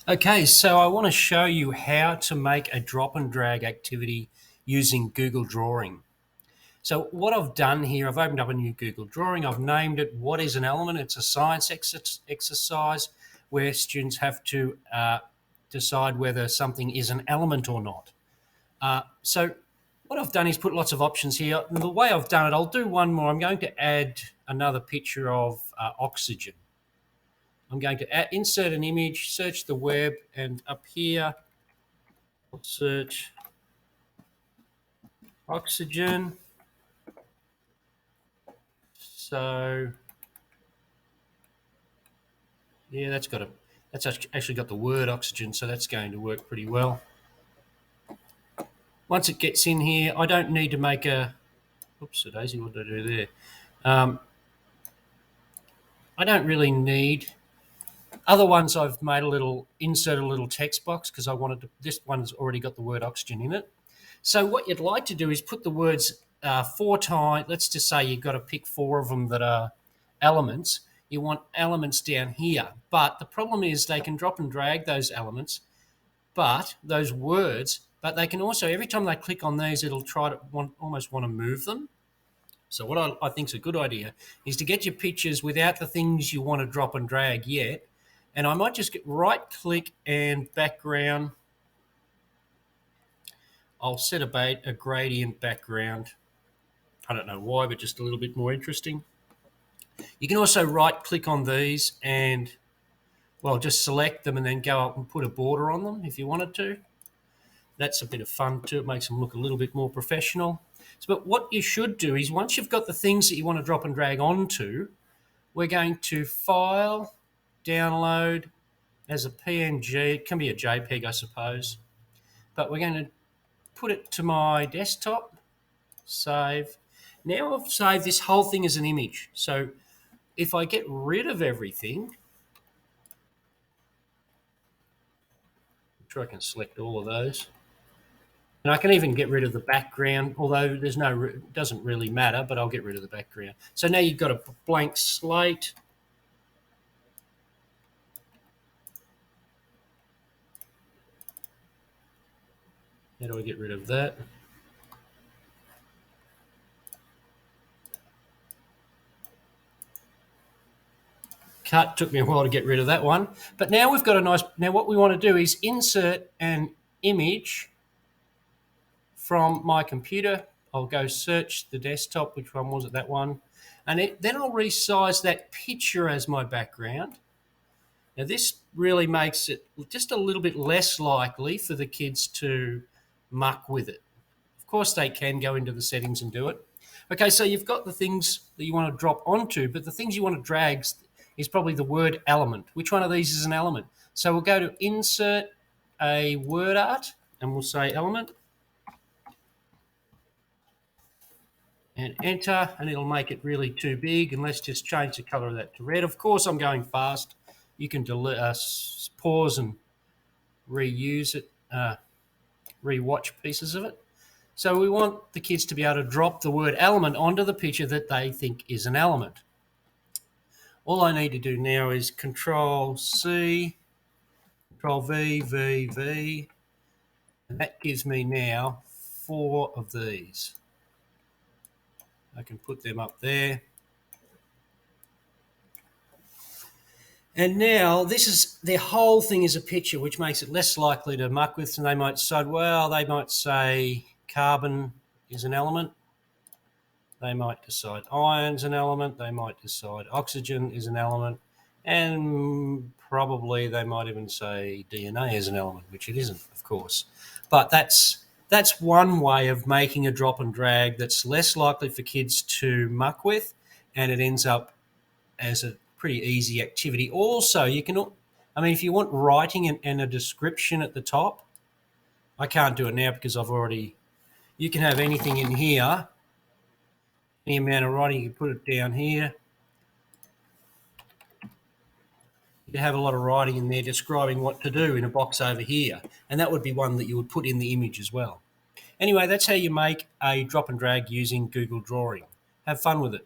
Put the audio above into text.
Okay, so I want to show you how to make a drop and drag activity using Google Drawing. So what I've done here, I've opened up a new Google Drawing. I've named it What is an Element? It's a science exercise where students have to decide whether something is an element or not. So what I've done is put lots of options here. And the way I've done it, I'll do one more. I'm going to add another picture of oxygen. I'm going to insert an image, search the web, and up here, I'll search oxygen. So yeah, that's actually got the word oxygen, so that's going to work pretty well. Once it gets in here, I don't need to make a, oops, daisy, what did I do there? I don't really need, other ones I've made insert a little text box because I wanted to, this one's already got the word oxygen in it. So what you'd like to do is put the words 4 times. Let's just say you've got to pick 4 of them that are elements. You want elements down here. But the problem is they can drop and drag those elements, but those words, but they can also, every time they click on these, it'll try to almost want to move them. So what I think is a good idea is to get your pictures without the things you want to drop and drag yet. And I might just get right click and background. I'll set a gradient background. I don't know why, but just a little bit more interesting. You can also right click on these and, well, just select them and then go up and put a border on them if you wanted to. That's a bit of fun too. It makes them look a little bit more professional. But what you should do is once you've got the things that you want to drop and drag onto, we're going to File, Download as a PNG. It can be a JPEG, I suppose. But we're going to put it to my desktop, save. Now I've saved this whole thing as an image. So if I get rid of everything, I'm sure I can select all of those. And I can even get rid of the background, although it doesn't really matter, but I'll get rid of the background. So now you've got a blank slate. How do I get rid of that? Cut, took me a while to get rid of that one. But now we've got a nice, now what we want to do is insert an image from my computer. I'll go search the desktop, which one was it, that one. And then I'll resize that picture as my background. Now this really makes it just a little bit less likely for the kids to muck with it. Of course they can go into the settings and do it. Okay, so you've got the things that you want to drop onto, but the things you want to drag is probably the word element. Which one of these is an element? So we'll go to insert a word art and we'll say element and enter, and it'll make it really too big. And let's just change the color of that to red. Of course, I'm going fast. You can pause and reuse it, rewatch pieces of it. So we want the kids to be able to drop the word element onto the picture that they think is an element. All I need to do now is Control C, Control V, V, V, and that gives me now 4 of these. I can put them up there. And now this is, their whole thing is a picture, which makes it less likely to muck with. And they might say carbon is an element. They might decide iron's an element. They might decide oxygen is an element. And probably they might even say DNA is an element, which it isn't, of course. But that's one way of making a drop and drag that's less likely for kids to muck with, and it ends up as a pretty easy activity. Also, you can, I mean, if you want writing and a description at the top, I can't do it now because you can have anything in here, any amount of writing, you can put it down here. You can have a lot of writing in there describing what to do in a box over here, and that would be one that you would put in the image as well. Anyway, that's how you make a drop and drag using Google Drawing. Have fun with it.